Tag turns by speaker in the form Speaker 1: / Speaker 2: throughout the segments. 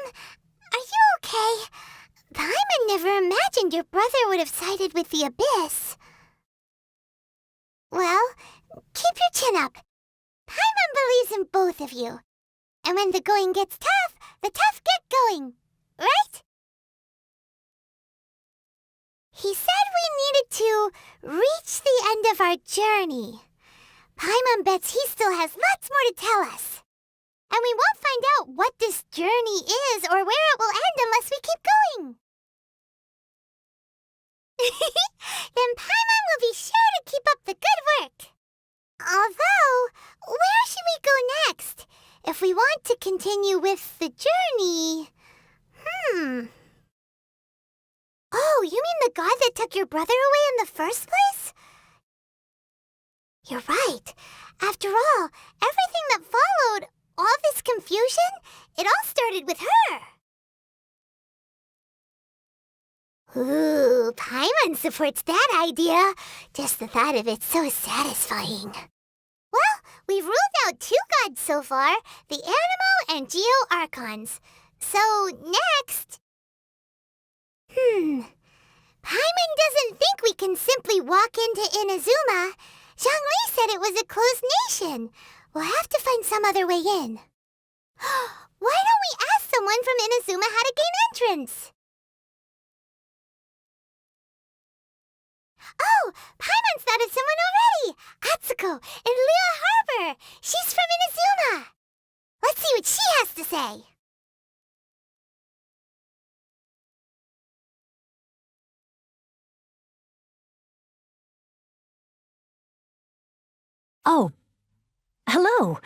Speaker 1: are you okay? Paimon never imagined your brother would have sided with the Abyss. Well, keep your chin up. Paimon believes in both of you. And when the going gets tough, the tough get going. Right? He said we needed to reach the end of our journey. Paimon bets he still has lots more to tell us. And we won't find out what this journey is or where it will end unless we keep going. Then Paimon will be sure to keep up the good work. Although, where should we go next? If we want to continue with the journey... Oh, you mean the god that took your brother away in the first place? You're right. After all, everything that followed, all this confusion, it all started with her. Ooh, Paimon supports that idea. Just the thought of it's so satisfying. Well, we've ruled out 2 gods so far, the Animo and Geo Archons. So, next... Paimon doesn't think we can simply walk into Inazuma. Zhongli said it was a closed nation. We'll have to find some other way in. Why don't we ask someone from Inazuma how to gain entrance? Oh, Paimon's thought of someone already! Atsuko, in Liyue Harbor! She's from Inazuma! Let's see what she has to say!
Speaker 2: Oh, hello.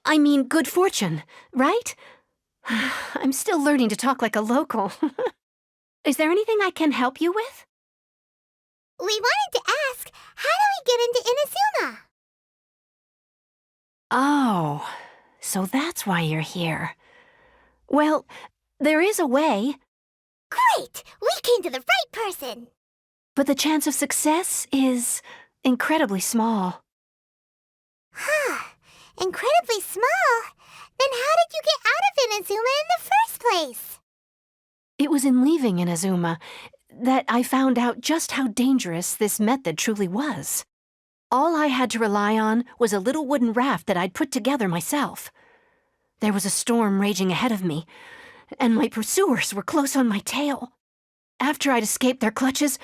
Speaker 2: I mean good fortune, right? I'm still learning to talk like a local. Is there anything I can help you with?
Speaker 1: We wanted to ask, how do we get into Inazuma?
Speaker 2: Oh, so that's why you're here. Well, there is a way.
Speaker 1: Great! We came to the right person!
Speaker 2: But the chance of success is incredibly small.
Speaker 1: Incredibly small? Then how did you get out of Inazuma in the first place?
Speaker 2: It was in leaving Inazuma that I found out just how dangerous this method truly was. All I had to rely on was a little wooden raft that I'd put together myself. There was a storm raging ahead of me, and my pursuers were close on my tail. After I'd escaped their clutches,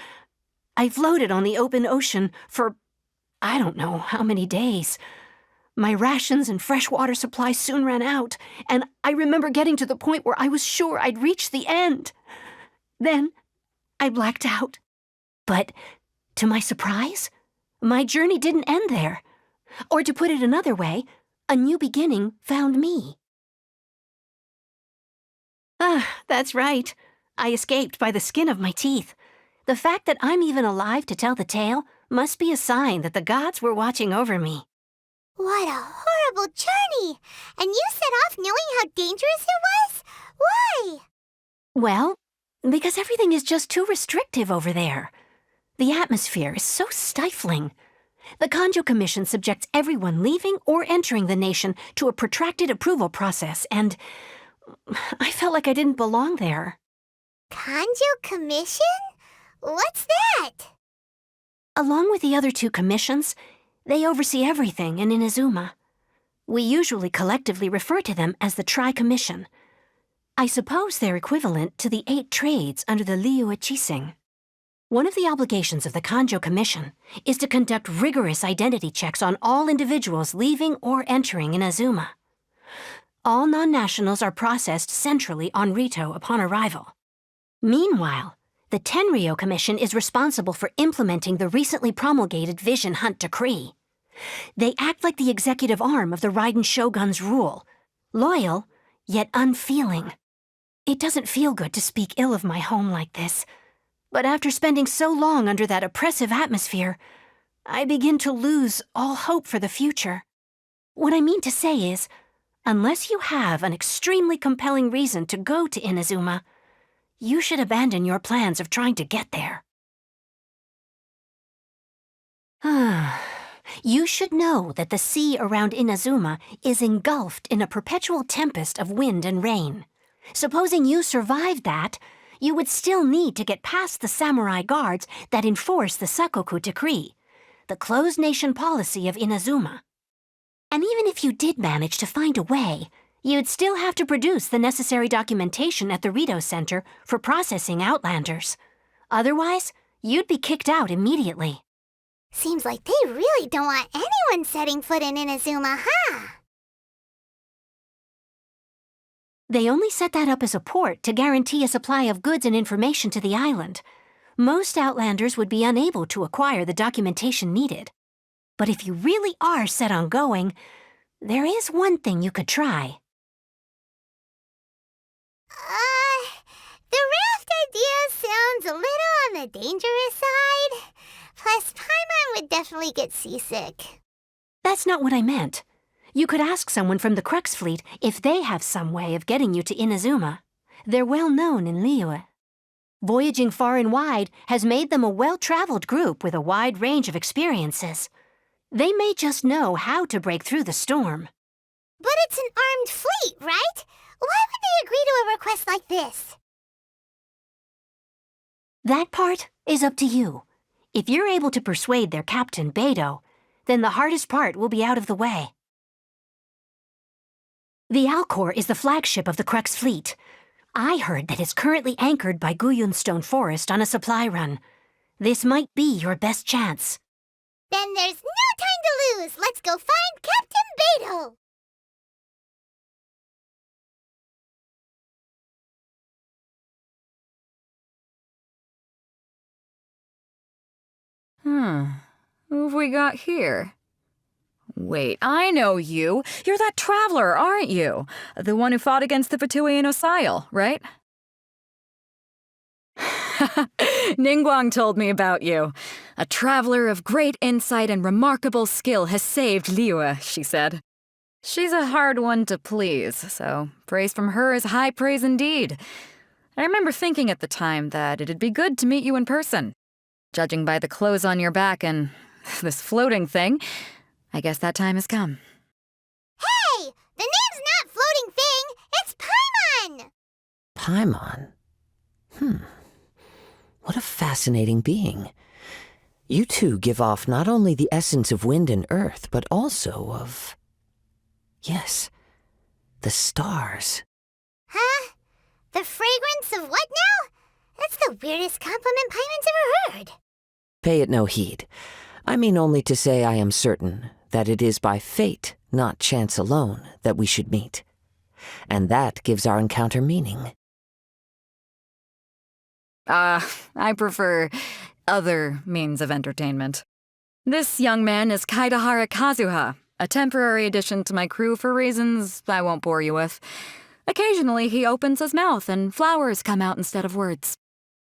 Speaker 2: I floated on the open ocean for I don't know how many days. My rations and fresh water supply soon ran out, and I remember getting to the point where I was sure I'd reached the end. Then I blacked out. But to my surprise, my journey didn't end there. Or to put it another way, a new beginning found me. That's right. I escaped by the skin of my teeth. The fact that I'm even alive to tell the tale must be a sign that the gods were watching over me.
Speaker 1: What a horrible journey! And you set off knowing how dangerous it was? Why?
Speaker 2: Well, because everything is just too restrictive over there. The atmosphere is so stifling. The Kanjo Commission subjects everyone leaving or entering the nation to a protracted approval process, and I felt like I didn't belong there.
Speaker 1: Kanjo Commission? What's that?
Speaker 2: Along with the other 2 commissions, they oversee everything in Inazuma. We usually collectively refer to them as the Tri-Commission. I suppose they're equivalent to the 8 trades under the Liyue Chising. One of the obligations of the Kanjo Commission is to conduct rigorous identity checks on all individuals leaving or entering Inazuma. All non-nationals are processed centrally on Rito upon arrival. Meanwhile, the Tenryo Commission is responsible for implementing the recently promulgated Vision Hunt Decree. They act like the executive arm of the Raiden Shogun's rule, loyal, yet unfeeling. It doesn't feel good to speak ill of my home like this, but after spending so long under that oppressive atmosphere, I begin to lose all hope for the future. What I mean to say is, unless you have an extremely compelling reason to go to Inazuma, you should abandon your plans of trying to get there. You should know that the sea around Inazuma is engulfed in a perpetual tempest of wind and rain. Supposing you survived that, you would still need to get past the samurai guards that enforce the Sakoku Decree, the closed nation policy of Inazuma. And even if you did manage to find a way, you'd still have to produce the necessary documentation at the Rito Center for processing Outlanders. Otherwise, you'd be kicked out immediately.
Speaker 1: Seems like they really don't want anyone setting foot in Inazuma, huh?
Speaker 2: They only set that up as a port to guarantee a supply of goods and information to the island. Most Outlanders would be unable to acquire the documentation needed. But if you really are set on going, there is one thing you could try.
Speaker 1: The raft idea sounds a little on the dangerous side. Plus, Paimon would definitely get seasick.
Speaker 2: That's not what I meant. You could ask someone from the Crux Fleet if they have some way of getting you to Inazuma. They're well known in Liyue. Voyaging far and wide has made them a well-traveled group with a wide range of experiences. They may just know how to break through the storm.
Speaker 1: But it's an armed fleet, right? Why would they agree to a request like this?
Speaker 2: That part is up to you. If you're able to persuade their captain, Beidou, then the hardest part will be out of the way. The Alcor is the flagship of the Crux Fleet. I heard that it's currently anchored by Guyunstone Forest on a supply run. This might be your best chance.
Speaker 1: Then there's no time to lose. Let's go find Captain Beidou.
Speaker 3: Who have we got here? Wait, I know you. You're that traveler, aren't you? The one who fought against the Fatui and Osail, right? Ningguang told me about you. A traveler of great insight and remarkable skill has saved Liyue, she said. She's a hard one to please, so praise from her is high praise indeed. I remember thinking at the time that it'd be good to meet you in person. Judging by the clothes on your back and this floating thing, I guess that time has come.
Speaker 1: Hey! The name's not Floating Thing, it's Paimon!
Speaker 4: Paimon? What a fascinating being. You two give off not only the essence of wind and earth, but also of... yes, the stars.
Speaker 1: Huh? The fragrance of what now? That's the weirdest compliment Paimon's ever heard.
Speaker 4: Pay it no heed. I mean only to say I am certain that it is by fate, not chance alone, that we should meet. And that gives our encounter meaning.
Speaker 3: I prefer other means of entertainment. This young man is Kaidahara Kazuha, a temporary addition to my crew for reasons I won't bore you with. Occasionally he opens his mouth and flowers come out instead of words.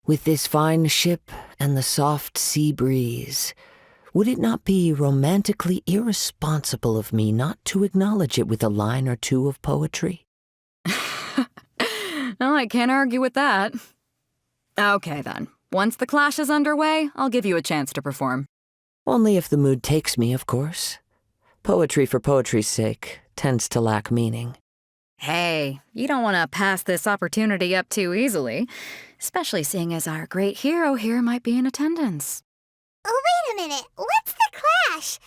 Speaker 4: With this fine ship and the soft sea breeze, would it not be romantically irresponsible of me not to acknowledge it with a line or two of poetry?
Speaker 3: Well, I can't argue with that. Okay, then. Once the clash is underway, I'll give you a chance to perform.
Speaker 4: Only if the mood takes me, of course. Poetry for poetry's sake tends to lack meaning.
Speaker 3: Hey, you don't want to pass this opportunity up too easily, especially seeing as our great hero here might be in attendance.
Speaker 1: Oh, wait a minute. What's the clash?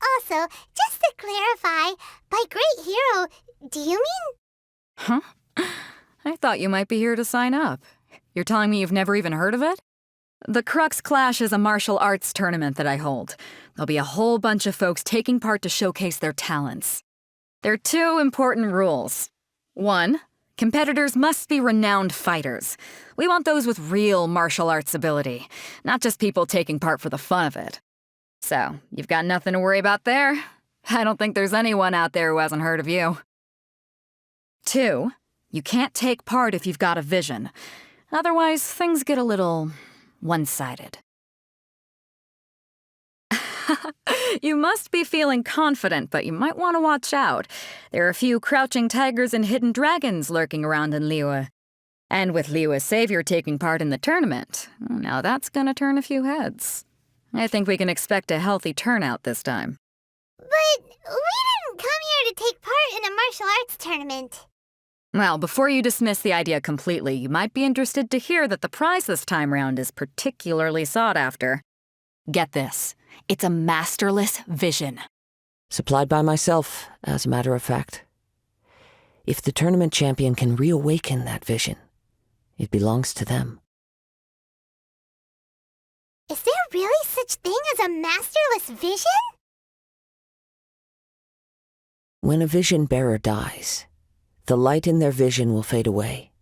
Speaker 1: Also, just to clarify, by great hero, do you mean?
Speaker 3: Huh? I thought you might be here to sign up. You're telling me you've never even heard of it? The Crux Clash is a martial arts tournament that I hold. There'll be a whole bunch of folks taking part to showcase their talents. There are 2 important rules. 1, competitors must be renowned fighters. We want those with real martial arts ability, not just people taking part for the fun of it. So, you've got nothing to worry about there. I don't think there's anyone out there who hasn't heard of you. 2, you can't take part if you've got a vision. Otherwise, things get a little one-sided. You must be feeling confident, but you might want to watch out. There are a few crouching tigers and hidden dragons lurking around in Liyue. And with Liyue's savior taking part in the tournament, now that's gonna turn a few heads. I think we can expect a healthy turnout this time.
Speaker 1: But we didn't come here to take part in a martial arts tournament.
Speaker 3: Well, before you dismiss the idea completely, you might be interested to hear that the prize this time round is particularly sought after. Get this. It's a masterless vision.
Speaker 4: Supplied by myself, as a matter of fact. If the tournament champion can reawaken that vision, it belongs to them.
Speaker 1: Is there really such thing as a masterless vision?
Speaker 4: When a vision bearer dies, the light in their vision will fade away.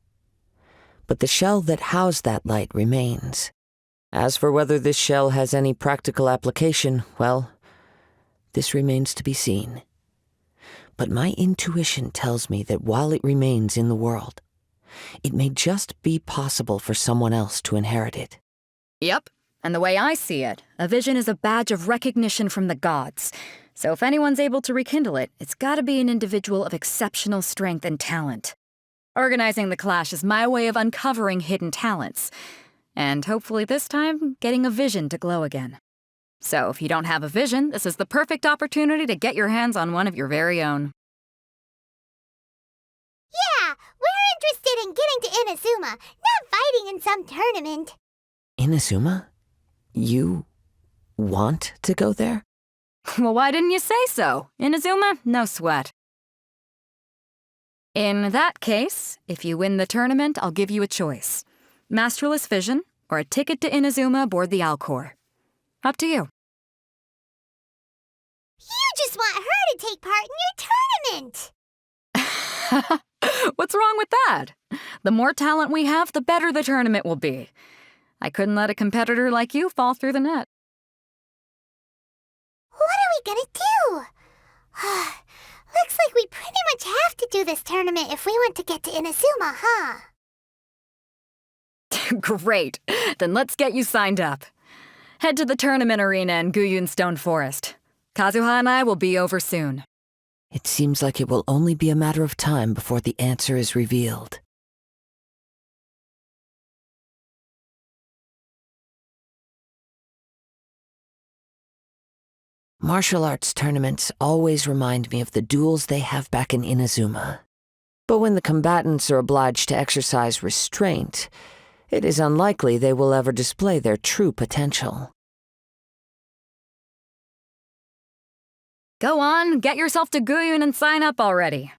Speaker 4: But the shell that housed that light remains. As for whether this shell has any practical application, well, this remains to be seen. But my intuition tells me that while it remains in the world, it may just be possible for someone else to inherit it.
Speaker 3: Yep. And the way I see it, a vision is a badge of recognition from the gods. So if anyone's able to rekindle it, it's gotta be an individual of exceptional strength and talent. Organizing the clash is my way of uncovering hidden talents. And hopefully this time, getting a vision to glow again. So if you don't have a vision, this is the perfect opportunity to get your hands on one of your very own.
Speaker 1: Yeah, we're interested in getting to Inazuma, not fighting in some tournament.
Speaker 4: Inazuma? You want to go there?
Speaker 3: Well, why didn't you say so? Inazuma, no sweat. In that case, if you win the tournament, I'll give you a choice. Masterless Vision, or a ticket to Inazuma aboard the Alcor. Up to you.
Speaker 1: You just want her to take part in your tournament!
Speaker 3: What's wrong with that? The more talent we have, the better the tournament will be. I couldn't let a competitor like you fall through the net.
Speaker 1: What are we gonna do? Looks like we pretty much have to do this tournament if we want to get to Inazuma, huh?
Speaker 3: Great. Then let's get you signed up. Head to the tournament arena in Guyun Stone Forest. Kazuha and I will be over soon.
Speaker 4: It seems like it will only be a matter of time before the answer is revealed. Martial arts tournaments always remind me of the duels they have back in Inazuma. But when the combatants are obliged to exercise restraint, it is unlikely they will ever display their true potential.
Speaker 3: Go on, get yourself to Guyun and sign up already.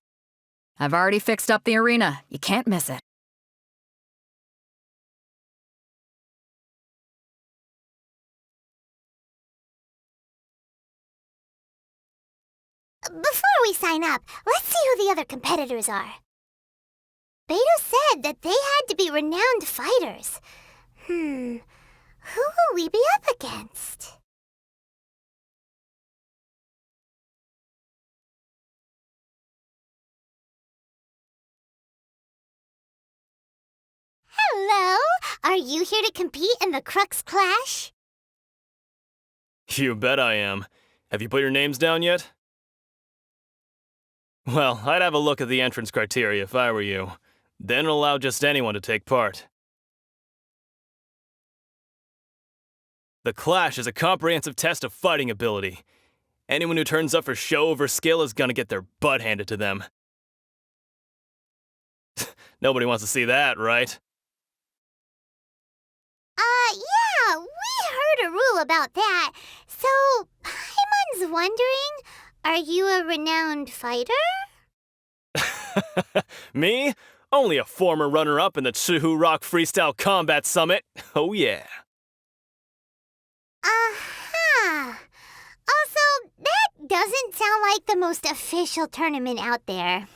Speaker 3: I've already fixed up the arena. You can't miss it.
Speaker 1: Before we sign up, let's see who the other competitors are. Beto said that they had to be renowned fighters. Who will we be up against? Hello! Are you here to compete in the Crux Clash?
Speaker 5: You bet I am. Have you put your names down yet? Well, I'd have a look at the entrance criteria if I were you. Then allow just anyone to take part. The Clash is a comprehensive test of fighting ability. Anyone who turns up for show over skill is gonna get their butt handed to them. Nobody wants to see that, right?
Speaker 1: Yeah, we heard a rule about that. So, Paimon's wondering, are you a renowned fighter?
Speaker 5: Me? Only a former runner-up in the Chihu Rock Freestyle Combat Summit. Oh yeah.
Speaker 1: Uh-huh. Also, that doesn't sound like the most official tournament out there.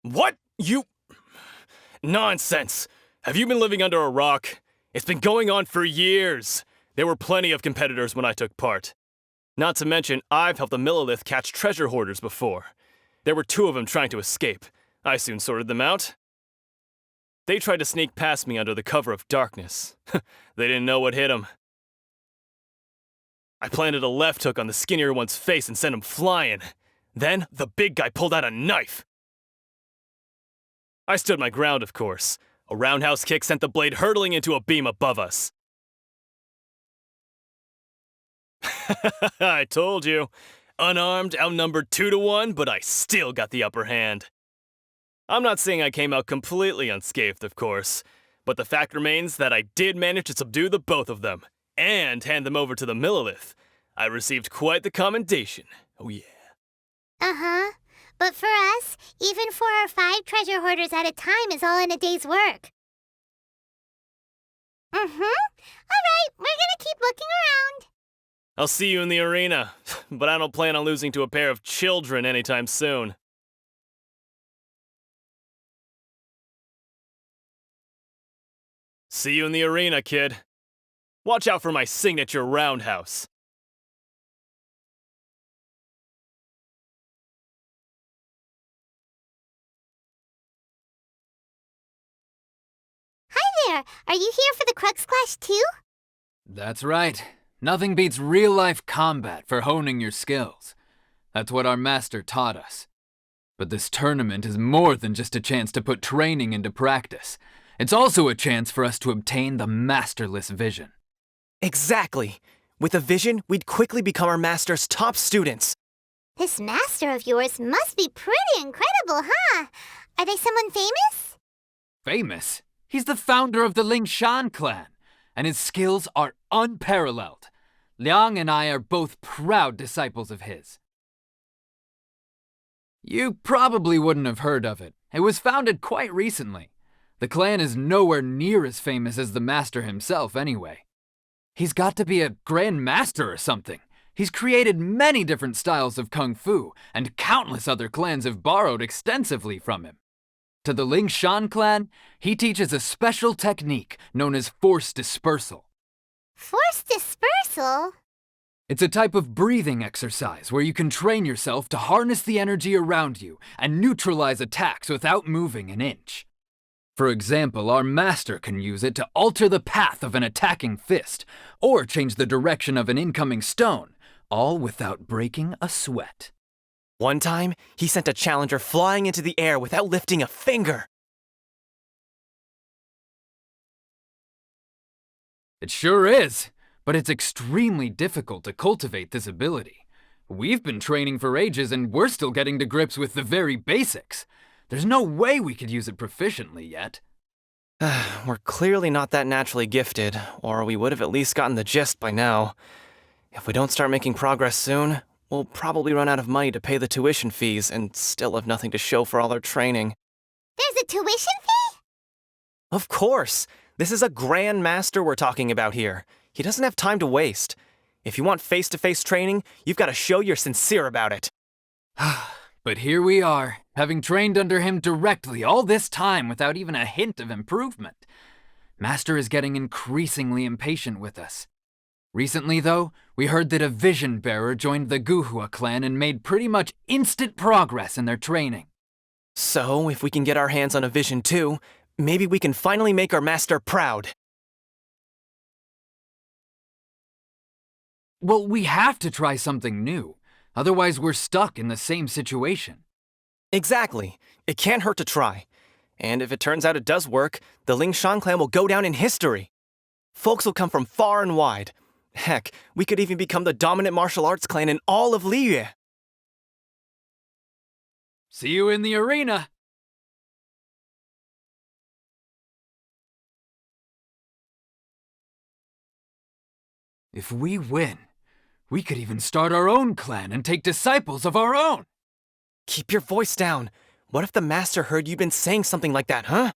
Speaker 5: What? You... Nonsense. Have you been living under a rock? It's been going on for years. There were plenty of competitors when I took part. Not to mention, I've helped the Millilith catch treasure hoarders before. There were 2 of them trying to escape. I soon sorted them out. They tried to sneak past me under the cover of darkness. They didn't know what hit them. I planted a left hook on the skinnier one's face and sent him flying. Then, the big guy pulled out a knife. I stood my ground, of course. A roundhouse kick sent the blade hurtling into a beam above us. I told you. Unarmed, outnumbered 2-1, but I still got the upper hand. I'm not saying I came out completely unscathed, of course, but the fact remains that I did manage to subdue the both of them, and hand them over to the Millilith. I received quite the commendation. Oh yeah.
Speaker 1: Uh-huh. But for us, even 4 or 5 treasure hoarders at a time is all in a day's work. Mm-hmm. All right, we're gonna keep looking around.
Speaker 5: I'll see you in the arena, but I don't plan on losing to a pair of children anytime soon. See you in the arena, kid. Watch out for my signature roundhouse.
Speaker 1: There, are you here for the Crux Clash too?
Speaker 6: That's right. Nothing beats real-life combat for honing your skills. That's what our master taught us. But this tournament is more than just a chance to put training into practice. It's also a chance for us to obtain the masterless vision.
Speaker 7: Exactly. With a vision, we'd quickly become our master's top students.
Speaker 1: This master of yours must be pretty incredible, huh? Are they someone famous?
Speaker 6: Famous? He's the founder of the Lingshan clan, and his skills are unparalleled. Liang and I are both proud disciples of his. You probably wouldn't have heard of it. It was founded quite recently. The clan is nowhere near as famous as the master himself anyway. He's got to be a grand master or something. He's created many different styles of kung fu, and countless other clans have borrowed extensively from him. To the Lingshan clan, he teaches a special technique known as force dispersal.
Speaker 1: Force dispersal?
Speaker 6: It's a type of breathing exercise where you can train yourself to harness the energy around you and neutralize attacks without moving an inch. For example, our master can use it to alter the path of an attacking fist, or change the direction of an incoming stone, all without breaking a sweat.
Speaker 7: One time, he sent a challenger flying into the air without lifting a finger.
Speaker 6: It sure is, but it's extremely difficult to cultivate this ability. We've been training for ages and we're still getting to grips with the very basics. There's no way we could use it proficiently yet.
Speaker 7: We're clearly not that naturally gifted, or we would have at least gotten the gist by now. If we don't start making progress soon, we'll probably run out of money to pay the tuition fees and still have nothing to show for all our training.
Speaker 1: There's a tuition fee?
Speaker 7: Of course! This is a grand master we're talking about here. He doesn't have time to waste. If you want face-to-face training, you've got to show you're sincere about it.
Speaker 6: But here we are, having trained under him directly all this time without even a hint of improvement. Master is getting increasingly impatient with us. Recently, though, we heard that a vision bearer joined the Guhua clan and made pretty much instant progress in their training.
Speaker 7: So, if we can get our hands on a vision too, maybe we can finally make our master proud.
Speaker 6: Well, we have to try something new. Otherwise, we're stuck in the same situation.
Speaker 7: Exactly. It can't hurt to try. And if it turns out it does work, the Lingshan clan will go down in history. Folks will come from far and wide. Heck, we could even become the dominant martial arts clan in all of Liyue.
Speaker 6: See you in the arena! If we win, we could even start our own clan and take disciples of our own!
Speaker 7: Keep your voice down. What if the master heard you've been saying something like that, huh?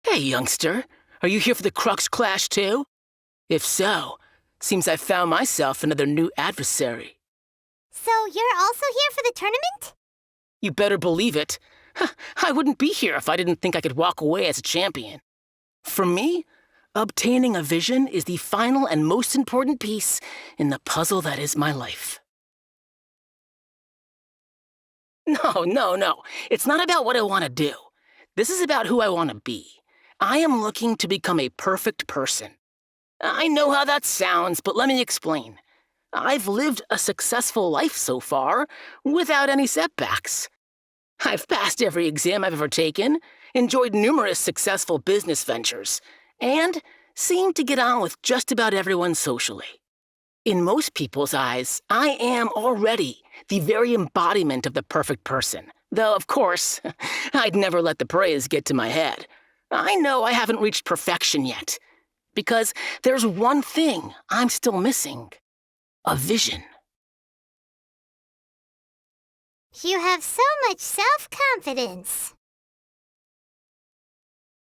Speaker 8: Hey, youngster. Are you here for the Crux Clash too? If so, seems I found myself another new adversary.
Speaker 1: So you're also here for the tournament?
Speaker 8: You better believe it. I wouldn't be here if I didn't think I could walk away as a champion. For me, obtaining a vision is the final and most important piece in the puzzle that is my life. No. It's not about what I want to do. This is about who I want to be. I am looking to become a perfect person. I know how that sounds, but let me explain. I've lived a successful life so far, without any setbacks. I've passed every exam I've ever taken, enjoyed numerous successful business ventures, and seem to get on with just about everyone socially. In most people's eyes, I am already the very embodiment of the perfect person. Though, of course, I'd never let the praise get to my head. I know I haven't reached perfection yet, because there's one thing I'm still missing. A vision.
Speaker 1: You have so much self-confidence.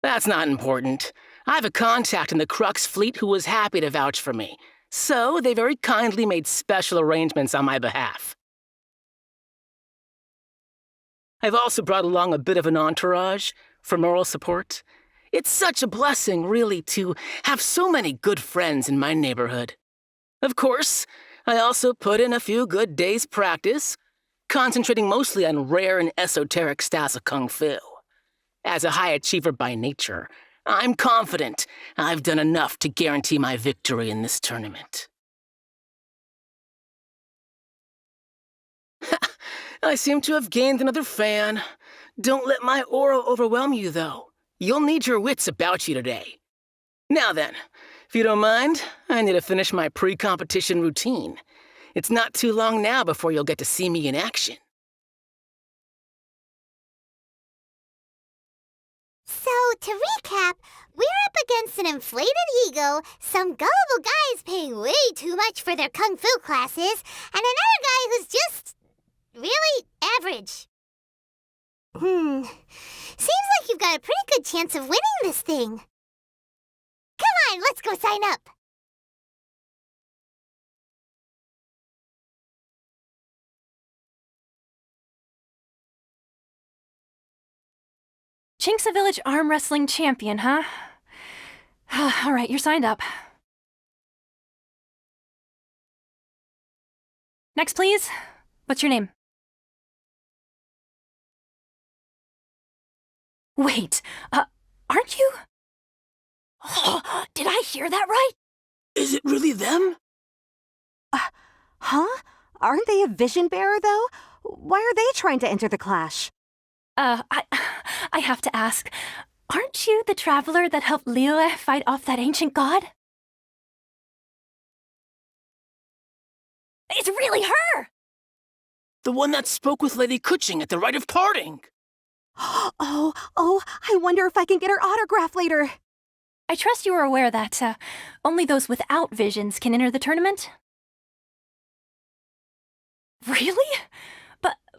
Speaker 8: That's not important. I have a contact in the Crux fleet who was happy to vouch for me, so they very kindly made special arrangements on my behalf. I've also brought along a bit of an entourage for moral support. It's such a blessing, really, to have so many good friends in my neighborhood. Of course, I also put in a few good days' practice, concentrating mostly on rare and esoteric styles of Kung Fu. As a high achiever by nature, I'm confident I've done enough to guarantee my victory in this tournament. I seem to have gained another fan. Don't let my aura overwhelm you, though. You'll need your wits about you today. Now then, if you don't mind, I need to finish my pre-competition routine. It's not too long now before you'll get to see me in action.
Speaker 1: So, to recap, we're up against an inflated ego, some gullible guys paying way too much for their kung fu classes, and another guy who's just really average. Seems like you've got a pretty good chance of winning this thing. Come on, let's go sign up.
Speaker 2: Chinksa Village Arm Wrestling Champion, huh? All right, you're signed up. Next, please. What's your name? Wait, aren't you? Oh, did I hear that right?
Speaker 8: Is it really them?
Speaker 9: Huh? Aren't they a vision bearer, though? Why are they trying to enter the clash?
Speaker 2: I have to ask, aren't you the traveler that helped Liyue fight off that ancient god? It's really her!
Speaker 8: The one that spoke with Lady Kuching at the rite of parting.
Speaker 9: Oh, I wonder if I can get her autograph later.
Speaker 2: I trust you are aware that only those without visions can enter the tournament? Really?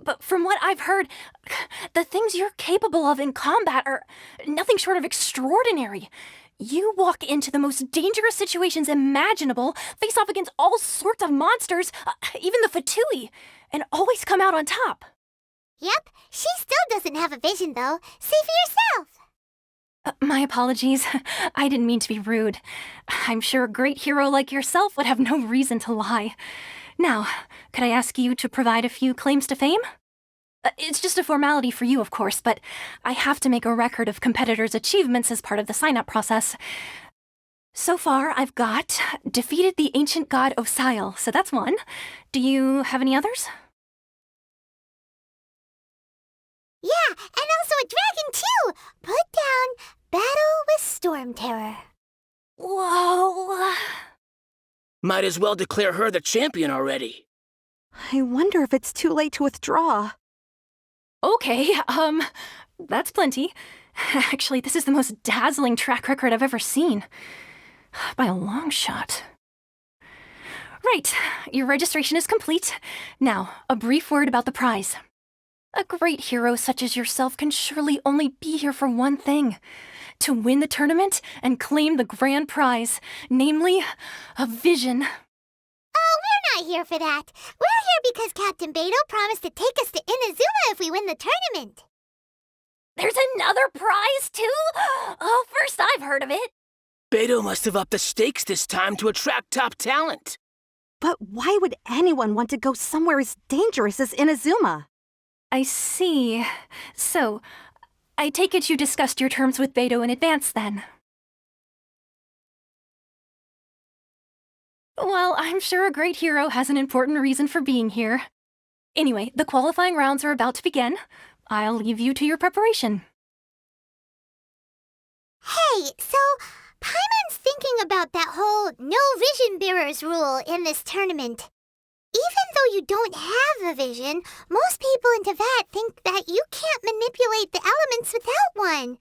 Speaker 2: But from what I've heard, the things you're capable of in combat are nothing short of extraordinary. You walk into the most dangerous situations imaginable, face off against all sorts of monsters, even the Fatui, and always come out on top.
Speaker 1: Yep, she still doesn't have a vision, though. See for yourself.
Speaker 2: My apologies. I didn't mean to be rude. I'm sure a great hero like yourself would have no reason to lie. Now, could I ask you to provide a few claims to fame? It's just a formality for you, of course, but I have to make a record of competitors' achievements as part of the sign-up process. So far, I've got defeated the ancient god Osial, so that's one. Do you have any others?
Speaker 1: Yeah, and also a dragon, too! Put down Battle with Storm Terror.
Speaker 2: Whoa!
Speaker 8: Might as well declare her the champion already.
Speaker 9: I wonder if it's too late to withdraw.
Speaker 2: Okay, that's plenty. Actually, this is the most dazzling track record I've ever seen. By a long shot. Right, your registration is complete. Now, a brief word about the prize. A great hero such as yourself can surely only be here for one thing. To win the tournament and claim the grand prize, namely, a vision.
Speaker 1: Oh, we're not here for that. We're here because Captain Beto promised to take us to Inazuma if we win the tournament.
Speaker 2: There's another prize, too? Oh, first I've heard of it.
Speaker 8: Beto must have upped the stakes this time to attract top talent.
Speaker 9: But why would anyone want to go somewhere as dangerous as Inazuma?
Speaker 2: I see. So, I take it you discussed your terms with Beto in advance, then? Well, I'm sure a great hero has an important reason for being here. Anyway, the qualifying rounds are about to begin. I'll leave you to your preparation.
Speaker 1: Hey, so Paimon's thinking about that whole no vision bearers rule in this tournament. Even though you don't have a vision, most people in Teyvat think that you can't manipulate the elements without one.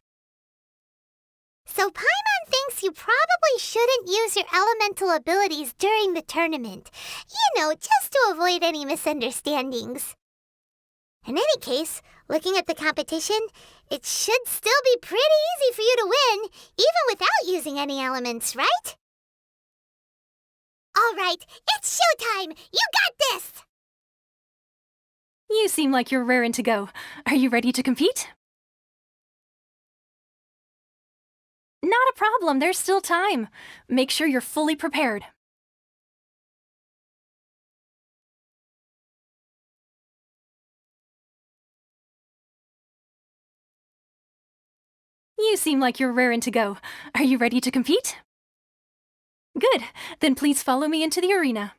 Speaker 1: So Paimon thinks you probably shouldn't use your elemental abilities during the tournament. You know, just to avoid any misunderstandings. In any case, looking at the competition, it should still be pretty easy for you to win, even without using any elements, right? All right, it's showtime! You got this!
Speaker 2: You seem like you're raring to go. Are you ready to compete? Not a problem, there's still time. Make sure you're fully prepared. You seem like you're raring to go. Are you ready to compete? Good, then please follow me into the arena.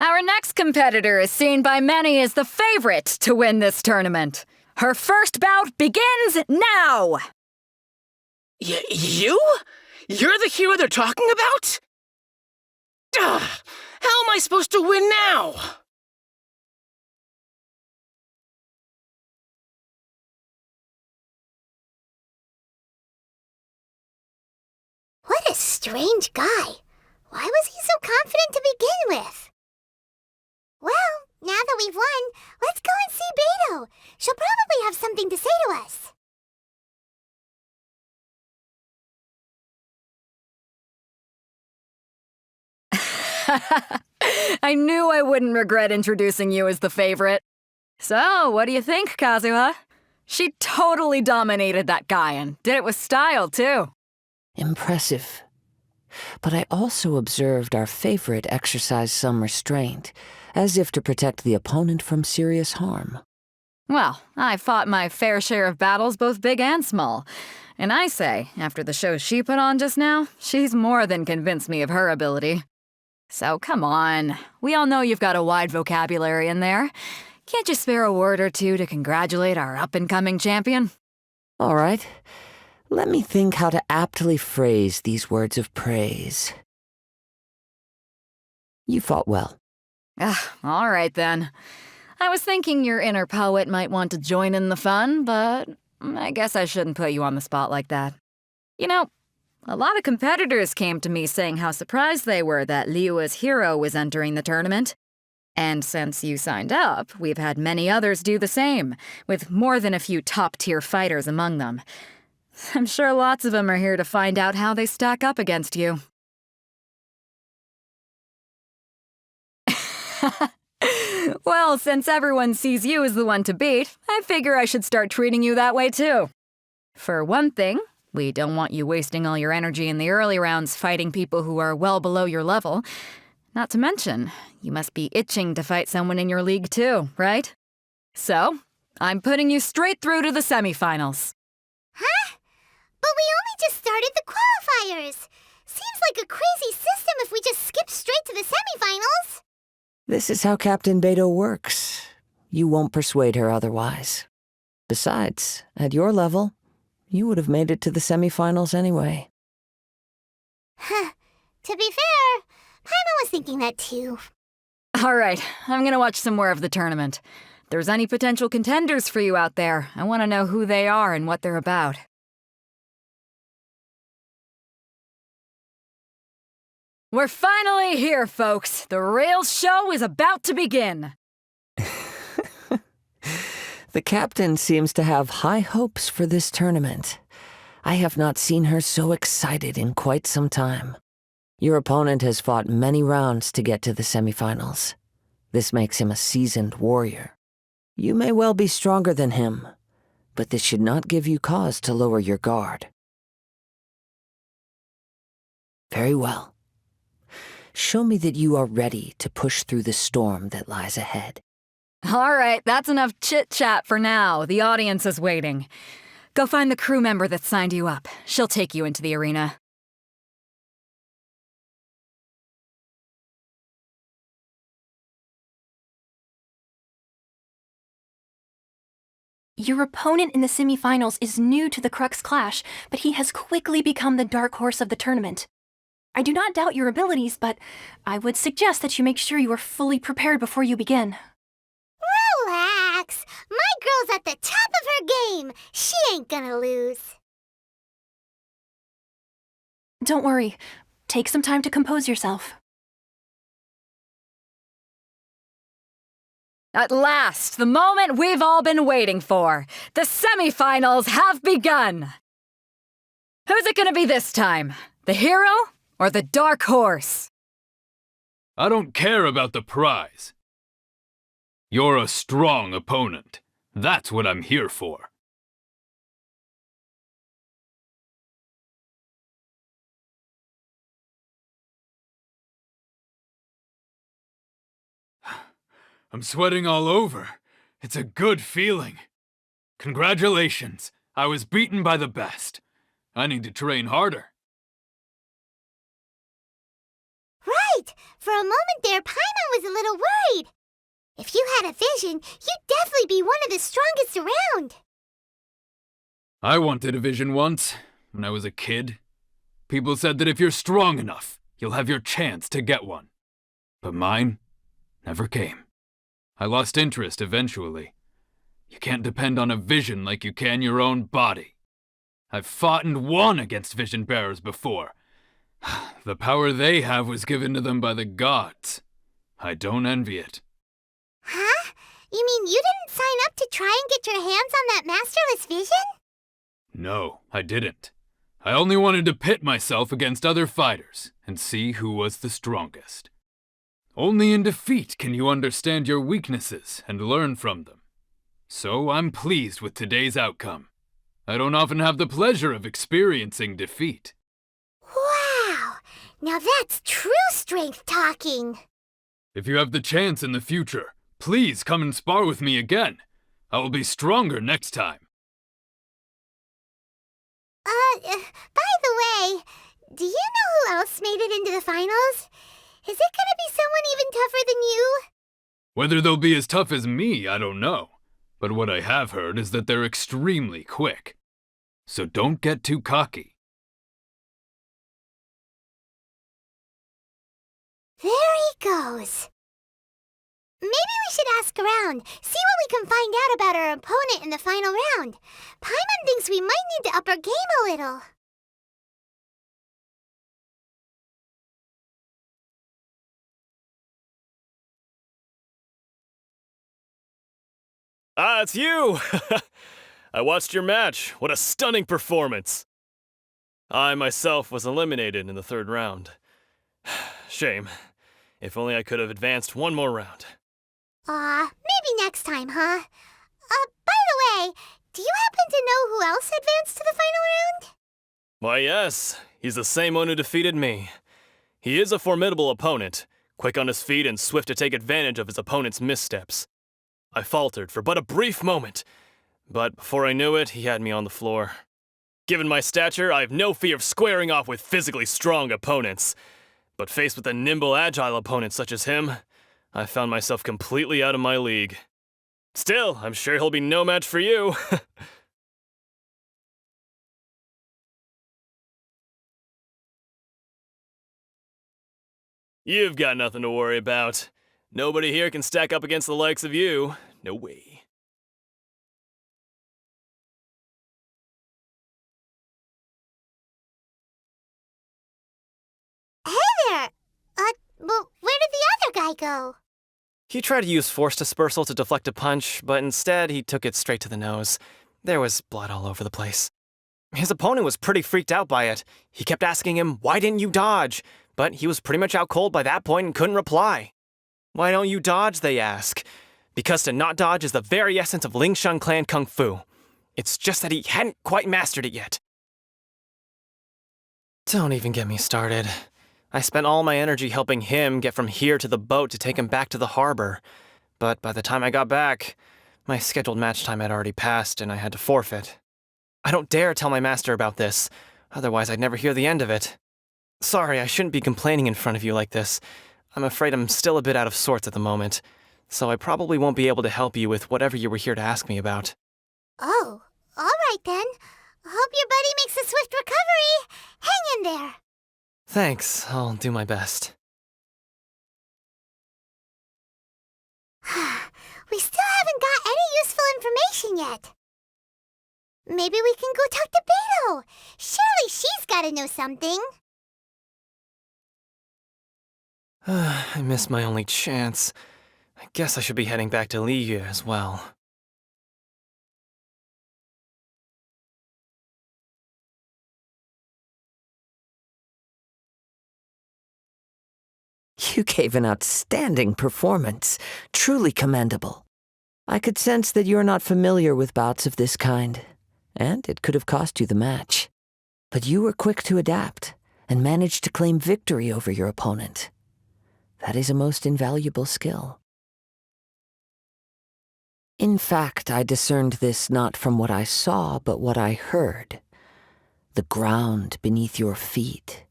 Speaker 3: Our next competitor is seen by many as the favorite to win this tournament. Her first bout begins now!
Speaker 8: You? You're the hero they're talking about? Ugh, how am I supposed to win now?
Speaker 1: What a strange guy. Why was he so confident to begin with? Well, now that we've won, let's go and see Beto. She'll probably have something to say to us.
Speaker 3: I knew I wouldn't regret introducing you as the favorite. So, what do you think, Kazuha? She totally dominated that guy and did it with style, too.
Speaker 4: Impressive. But I also observed our favorite exercise some restraint, as if to protect the opponent from serious harm.
Speaker 3: Well, I fought my fair share of battles, both big and small. And I say, after the show she put on just now, she's more than convinced me of her ability. So come on, we all know you've got a wide vocabulary in there. Can't you spare a word or two to congratulate our up-and-coming champion?
Speaker 4: All right. Let me think how to aptly phrase these words of praise. You fought well.
Speaker 3: All right then. I was thinking your inner poet might want to join in the fun, but I guess I shouldn't put you on the spot like that. You know, a lot of competitors came to me saying how surprised they were that Liyue's hero was entering the tournament. And since you signed up, we've had many others do the same, with more than a few top-tier fighters among them. I'm sure lots of them are here to find out how they stack up against you. Well, since everyone sees you as the one to beat, I figure I should start treating you that way too. For one thing, we don't want you wasting all your energy in the early rounds fighting people who are well below your level. Not to mention, you must be itching to fight someone in your league too, right? So, I'm putting you straight through to the semifinals.
Speaker 1: Huh? But we only just started the qualifiers. Seems like a crazy system if we just skip straight to the semifinals.
Speaker 4: This is how Captain Beto works. You won't persuade her otherwise. Besides, at your level, you would have made it to the semifinals anyway.
Speaker 1: Huh. To be fair, Paimon was thinking that too.
Speaker 3: All right, I'm gonna watch some more of the tournament. If there's any potential contenders for you out there, I want to know who they are and what they're about. We're finally here, folks. The real show is about to begin.
Speaker 4: The captain seems to have high hopes for this tournament. I have not seen her so excited in quite some time. Your opponent has fought many rounds to get to the semifinals. This makes him a seasoned warrior. You may well be stronger than him, but this should not give you cause to lower your guard. Very well. Show me that you are ready to push through the storm that lies ahead.
Speaker 3: All right, that's enough chit-chat for now. The audience is waiting. Go find the crew member that signed you up. She'll take you into the arena.
Speaker 10: Your opponent in the semifinals is new to the Crux Clash, but he has quickly become the dark horse of the tournament. I do not doubt your abilities, but I would suggest that you make sure you are fully prepared before you begin.
Speaker 1: Relax. My girl's at the top of her game. She ain't gonna lose.
Speaker 10: Don't worry. Take some time to compose yourself.
Speaker 3: At last, the moment we've all been waiting for. The semifinals have begun. Who's it gonna be this time? The hero or the dark horse?
Speaker 6: I don't care about the prize. You're a strong opponent. That's what I'm here for. I'm sweating all over. It's a good feeling. Congratulations. I was beaten by the best. I need to train harder.
Speaker 1: Right. For a moment there, Paimon was a little worried. If you had a vision, you'd definitely be one of the strongest around.
Speaker 6: I wanted a vision once, when I was a kid. People said that if you're strong enough, you'll have your chance to get one. But mine never came. I lost interest eventually. You can't depend on a vision like you can your own body. I've fought and won against vision bearers before. The power they have was given to them by the gods. I don't envy it.
Speaker 1: Huh? You mean you didn't sign up to try and get your hands on that masterless vision?
Speaker 6: No, I didn't. I only wanted to pit myself against other fighters and see who was the strongest. Only in defeat can you understand your weaknesses and learn from them. So I'm pleased with today's outcome. I don't often have the pleasure of experiencing defeat.
Speaker 1: Wow! Now that's true strength talking.
Speaker 6: If you have the chance in the future, please come and spar with me again. I will be stronger next time.
Speaker 1: By the way, do you know who else made it into the finals? Is it gonna be someone even tougher than you?
Speaker 6: Whether they'll be as tough as me, I don't know. But what I have heard is that they're extremely quick. So don't get too cocky.
Speaker 1: There he goes. Maybe we should ask around, see what we can find out about our opponent in the final round. Paimon thinks we might need to up our game a little.
Speaker 5: Ah, it's you! I watched your match. What a stunning performance. I myself was eliminated in the third round. Shame. If only I could have advanced one more round.
Speaker 1: Maybe next time, huh? By the way, do you happen to know who else advanced to the final round?
Speaker 5: Why, yes. He's the same one who defeated me. He is a formidable opponent, quick on his feet and swift to take advantage of his opponent's missteps. I faltered for but a brief moment, but before I knew it, he had me on the floor. Given my stature, I have no fear of squaring off with physically strong opponents. But faced with a nimble, agile opponent such as him, I found myself completely out of my league. Still, I'm sure he'll be no match for you. You've got nothing to worry about. Nobody here can stack up against the likes of you. No way.
Speaker 1: Hey there! Well, where did the other guy go?
Speaker 7: He tried to use force dispersal to deflect a punch, but instead he took it straight to the nose. There was blood all over the place. His opponent was pretty freaked out by it. He kept asking him, "Why didn't you dodge?" But he was pretty much out cold by that point and couldn't reply. "Why don't you dodge?" they ask. Because to not dodge is the very essence of Lingshan clan kung fu. It's just that he hadn't quite mastered it yet. Don't even get me started. I spent all my energy helping him get from here to the boat to take him back to the harbor. But by the time I got back, my scheduled match time had already passed and I had to forfeit. I don't dare tell my master about this, otherwise I'd never hear the end of it. Sorry, I shouldn't be complaining in front of you like this. I'm afraid I'm still a bit out of sorts at the moment, so I probably won't be able to help you with whatever you were here to ask me about.
Speaker 1: Oh, all right then. Hope your buddy makes a swift recovery. Hang in there.
Speaker 7: Thanks, I'll do my best.
Speaker 1: We still haven't got any useful information yet. Maybe we can go talk to Beto. Surely she's gotta know something.
Speaker 7: I missed my only chance. I guess I should be heading back to Liyue as well.
Speaker 4: You gave an outstanding performance, truly commendable. I could sense that you're not familiar with bouts of this kind, and it could have cost you the match. But you were quick to adapt, and managed to claim victory over your opponent. That is a most invaluable skill. In fact, I discerned this not from what I saw, but what I heard. The ground beneath your feet,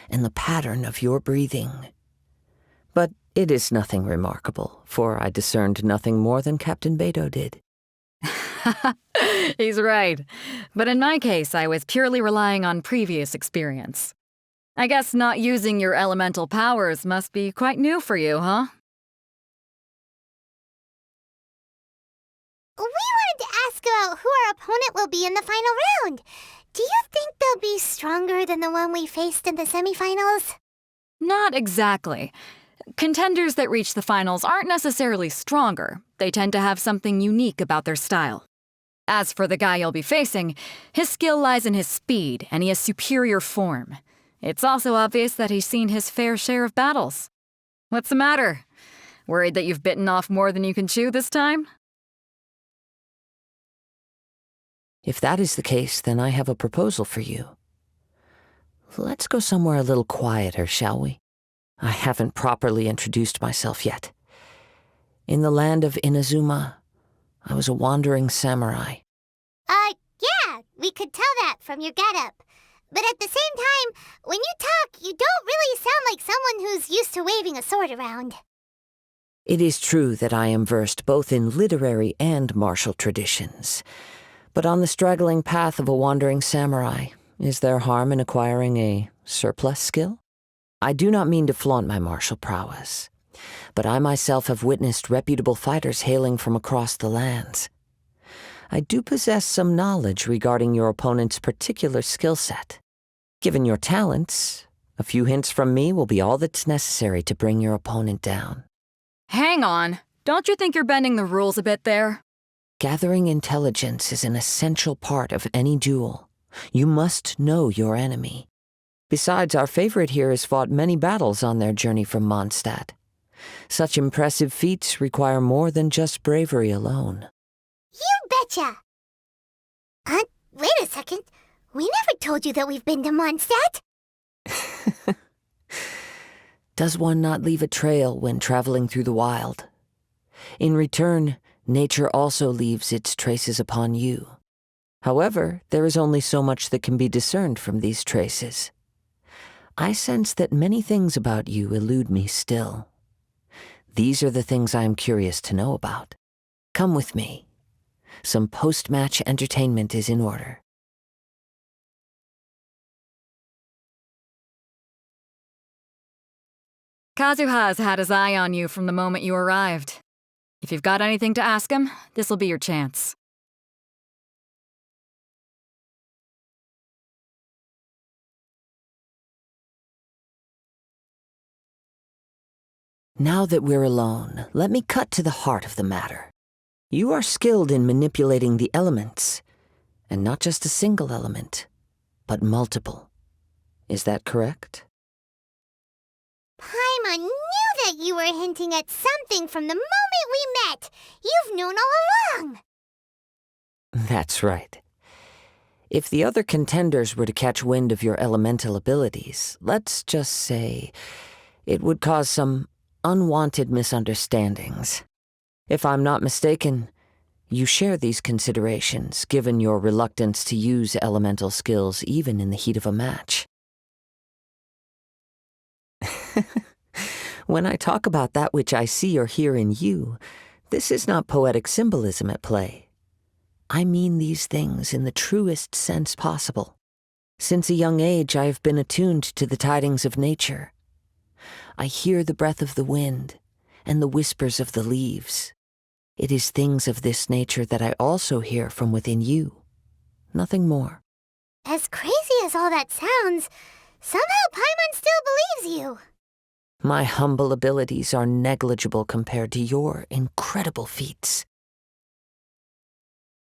Speaker 4: and the pattern of your breathing. But it is nothing remarkable, for I discerned nothing more than Captain Beto did.
Speaker 3: He's right. But in my case, I was purely relying on previous experience. I guess not using your elemental powers must be quite new for you, huh?
Speaker 1: We wanted to ask about who our opponent will be in the final round. Do you think they'll be stronger than the one we faced in the semifinals?
Speaker 3: Not exactly. Contenders that reach the finals aren't necessarily stronger. They tend to have something unique about their style. As for the guy you'll be facing, his skill lies in his speed, and he has superior form. It's also obvious that he's seen his fair share of battles. What's the matter? Worried that you've bitten off more than you can chew this time?
Speaker 4: If that is the case, then I have a proposal for you. Let's go somewhere a little quieter, shall we? I haven't properly introduced myself yet. In the land of Inazuma, I was a wandering samurai.
Speaker 1: Yeah, we could tell that from your getup. But at the same time, when you talk, you don't really sound like someone who's used to waving a sword around.
Speaker 4: It is true that I am versed both in literary and martial traditions. But on the straggling path of a wandering samurai, is there harm in acquiring a surplus skill? I do not mean to flaunt my martial prowess, but I myself have witnessed reputable fighters hailing from across the lands. I do possess some knowledge regarding your opponent's particular skill set. Given your talents, a few hints from me will be all that's necessary to bring your opponent down.
Speaker 3: Hang on. Don't you think you're bending the rules a bit there?
Speaker 4: Gathering intelligence is an essential part of any duel. You must know your enemy. Besides, our favorite here has fought many battles on their journey from Mondstadt. Such impressive feats require more than just bravery alone.
Speaker 1: You betcha! Wait a second. We never told you that we've been to Mondstadt.
Speaker 4: Does one not leave a trail when traveling through the wild? In return, nature also leaves its traces upon you. However, there is only so much that can be discerned from these traces. I sense that many things about you elude me still. These are the things I am curious to know about. Come with me. Some post-match entertainment is in order.
Speaker 3: Kazuha's had his eye on you from the moment you arrived. If you've got anything to ask him, this'll be your chance.
Speaker 4: Now that we're alone, let me cut to the heart of the matter. You are skilled in manipulating the elements, and not just a single element, but multiple. Is that correct?
Speaker 1: Paimon knew that you were hinting at something from the moment we met. You've known all along.
Speaker 4: That's right. If the other contenders were to catch wind of your elemental abilities, let's just say, it would cause some unwanted misunderstandings. If I'm not mistaken, you share these considerations, given your reluctance to use elemental skills even in the heat of a match. When I talk about that which I see or hear in you, this is not poetic symbolism at play. I mean these things in the truest sense possible. Since a young age, I have been attuned to the tidings of nature. I hear the breath of the wind and the whispers of the leaves. It is things of this nature that I also hear from within you. Nothing more.
Speaker 1: As crazy as all that sounds, somehow Paimon still believes you.
Speaker 4: My humble abilities are negligible compared to your incredible feats.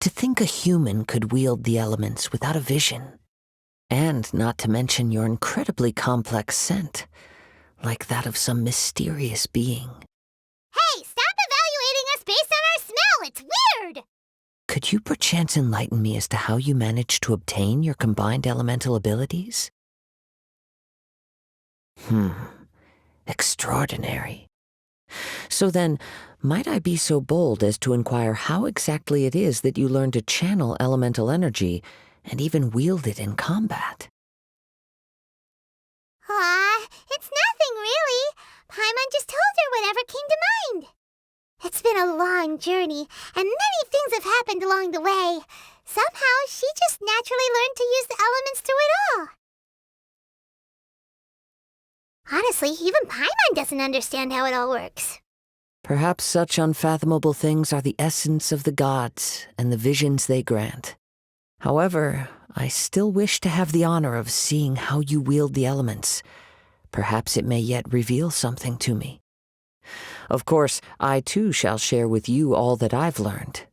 Speaker 4: To think a human could wield the elements without a vision, and not to mention your incredibly complex scent, like that of some mysterious being.
Speaker 1: Hey, stop evaluating us based on our smell! It's weird!
Speaker 4: Could you perchance enlighten me as to how you managed to obtain your combined elemental abilities? Extraordinary. So then, might I be so bold as to inquire how exactly it is that you learned to channel elemental energy and even wield it in combat?
Speaker 1: It's nothing really. Paimon just told her whatever came to mind. It's been a long journey, and many things have happened along the way. Somehow, she just naturally learned to use the elements through it all. Honestly, even Paimon doesn't understand how it all works.
Speaker 4: Perhaps such unfathomable things are the essence of the gods and the visions they grant. However, I still wish to have the honor of seeing how you wield the elements. Perhaps it may yet reveal something to me. Of course, I too shall share with you all that I've learned.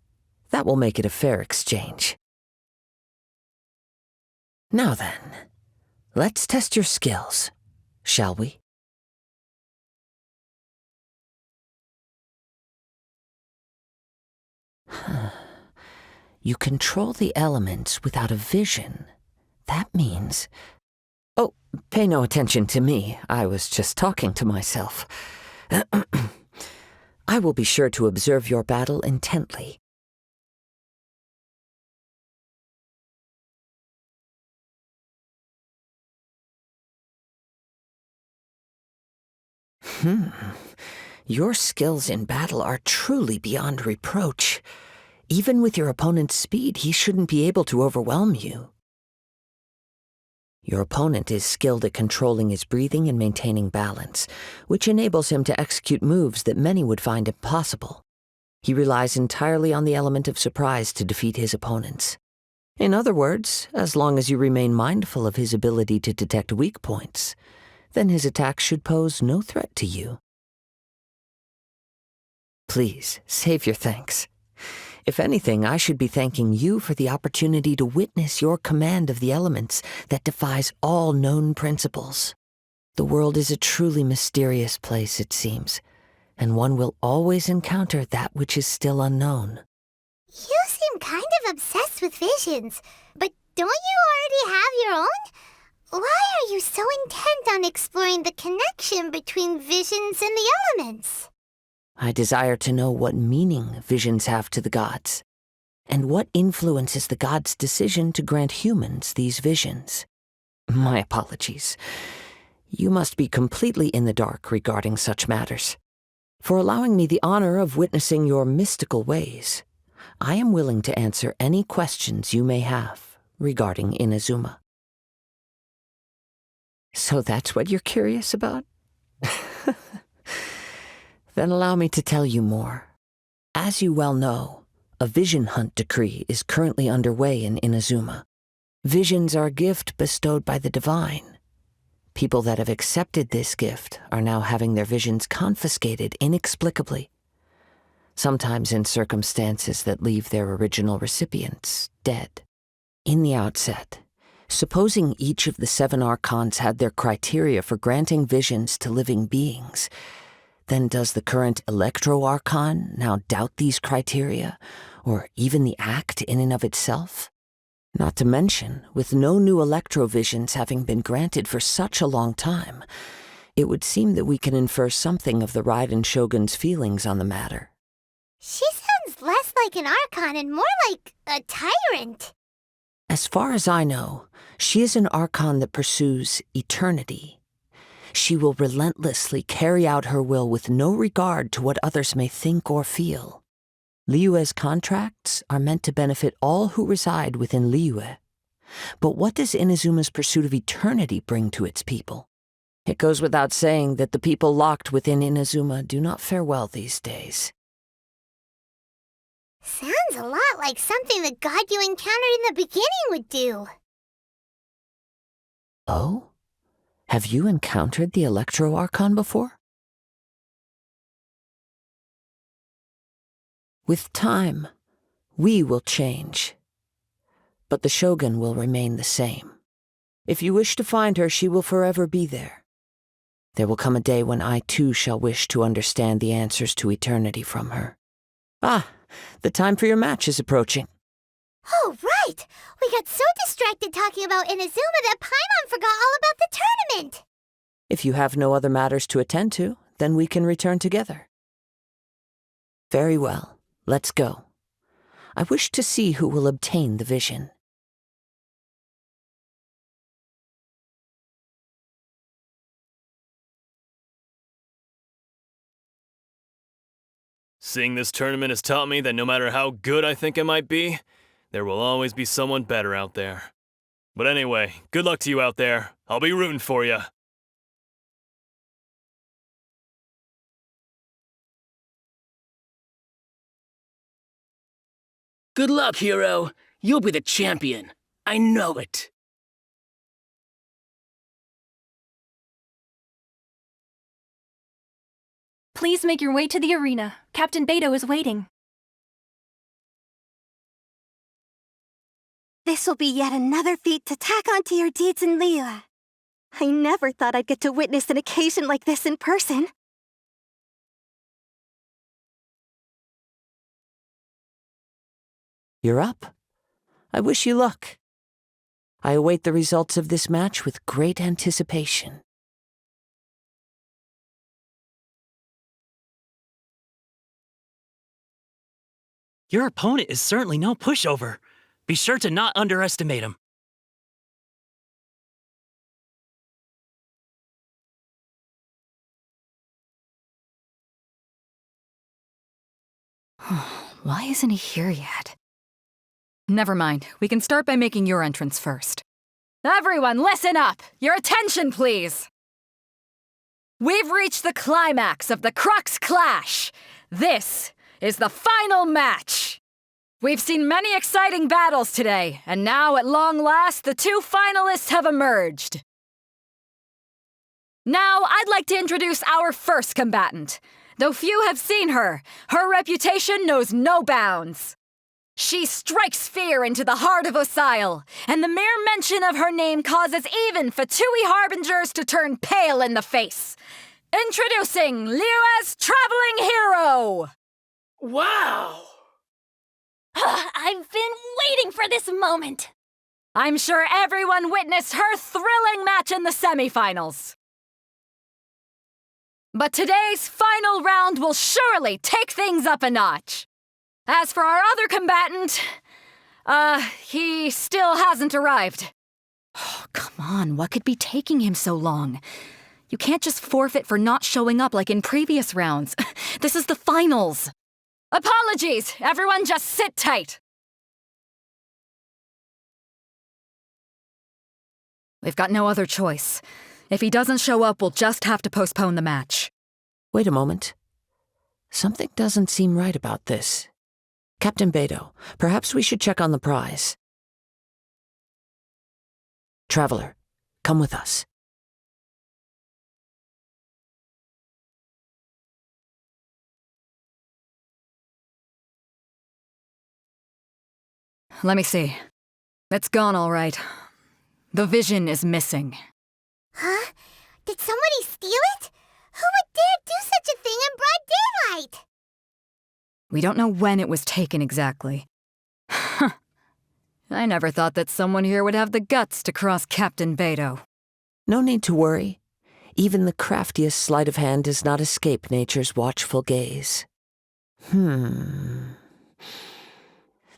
Speaker 4: That will make it a fair exchange. Now then, let's test your skills, shall we? You control the elements without a vision. That means... Oh, pay no attention to me. I was just talking to myself. I will be sure to observe your battle intently. Your skills in battle are truly beyond reproach. Even with your opponent's speed, he shouldn't be able to overwhelm you. Your opponent is skilled at controlling his breathing and maintaining balance, which enables him to execute moves that many would find impossible. He relies entirely on the element of surprise to defeat his opponents. In other words, as long as you remain mindful of his ability to detect weak points, then his attacks should pose no threat to you. Please, save your thanks. If anything, I should be thanking you for the opportunity to witness your command of the elements that defies all known principles. The world is a truly mysterious place, it seems, and one will always encounter that which is still unknown.
Speaker 1: You seem kind of obsessed with visions, but don't you already have your own? Why are you so intent on exploring the connection between visions and the elements?
Speaker 4: I desire to know what meaning visions have to the gods, and what influences the gods' decision to grant humans these visions. My apologies. You must be completely in the dark regarding such matters. For allowing me the honor of witnessing your mystical ways, I am willing to answer any questions you may have regarding Inazuma. So that's what you're curious about? Then allow me to tell you more. As you well know, a vision hunt decree is currently underway in Inazuma. Visions are a gift bestowed by the divine. People that have accepted this gift are now having their visions confiscated inexplicably, sometimes in circumstances that leave their original recipients dead. In the outset, supposing each of the 7 archons had their criteria for granting visions to living beings, then does the current Electro-Archon now doubt these criteria, or even the act in and of itself? Not to mention, with no new Electro-Visions having been granted for such a long time, it would seem that we can infer something of the Raiden Shogun's feelings on the matter.
Speaker 1: She sounds less like an Archon and more like a tyrant.
Speaker 4: As far as I know, she is an Archon that pursues eternity. She will relentlessly carry out her will with no regard to what others may think or feel. Liyue's contracts are meant to benefit all who reside within Liyue. But what does Inazuma's pursuit of eternity bring to its people? It goes without saying that the people locked within Inazuma do not fare well these days.
Speaker 1: Sounds a lot like something the god you encountered in the beginning would do.
Speaker 4: Oh? Have you encountered the Electro Archon before? With time, we will change. But the Shogun will remain the same. If you wish to find her, she will forever be there. There will come a day when I too shall wish to understand the answers to eternity from her. Ah, the time for your match is approaching.
Speaker 1: Oh, right! We got so distracted talking about Inazuma that Paimon forgot all about the tournament!
Speaker 4: If you have no other matters to attend to, then we can return together. Very well, let's go. I wish to see who will obtain the vision.
Speaker 5: Seeing this tournament has taught me that no matter how good I think I might be, there will always be someone better out there. But anyway, good luck to you out there. I'll be rooting for you.
Speaker 8: Good luck, hero. You'll be the champion. I know it.
Speaker 10: Please make your way to the arena. Captain Beto is waiting.
Speaker 9: This will be yet another feat to tack onto your deeds in Liyue. I never thought I'd get to witness an occasion like this in person.
Speaker 4: You're up. I wish you luck. I await the results of this match with great anticipation.
Speaker 11: Your opponent is certainly no pushover. Be sure to not underestimate him.
Speaker 3: Why isn't he here yet? Never mind. We can start by making your entrance first. Everyone, listen up! Your attention, please! We've reached the climax of the Crux Clash! This is the final match! We've seen many exciting battles today, and now, at long last, the two finalists have emerged. Now, I'd like to introduce our first combatant. Though few have seen her, her reputation knows no bounds. She strikes fear into the heart of Osile, and the mere mention of her name causes even Fatui Harbingers to turn pale in the face. Introducing Liyue's traveling hero!
Speaker 8: Wow!
Speaker 10: I've been waiting for this moment.
Speaker 3: I'm sure everyone witnessed her thrilling match in the semifinals. But today's final round will surely take things up a notch. As for our other combatant, he still hasn't arrived. Oh, come on, what could be taking him so long? You can't just forfeit for not showing up like in previous rounds. This is the finals. Apologies, everyone just sit tight. We've got no other choice. If he doesn't show up, we'll just have to postpone the match.
Speaker 4: Wait a moment. Something doesn't seem right about this. Captain Beto, perhaps we should check on the prize. Traveler, come with us.
Speaker 3: Let me see. It's gone all right. The vision is missing.
Speaker 1: Huh? Did somebody steal it? Who would dare do such a thing in broad daylight?
Speaker 3: We don't know when it was taken exactly. I never thought that someone here would have the guts to cross Captain Beto.
Speaker 4: No need to worry. Even the craftiest sleight of hand does not escape nature's watchful gaze.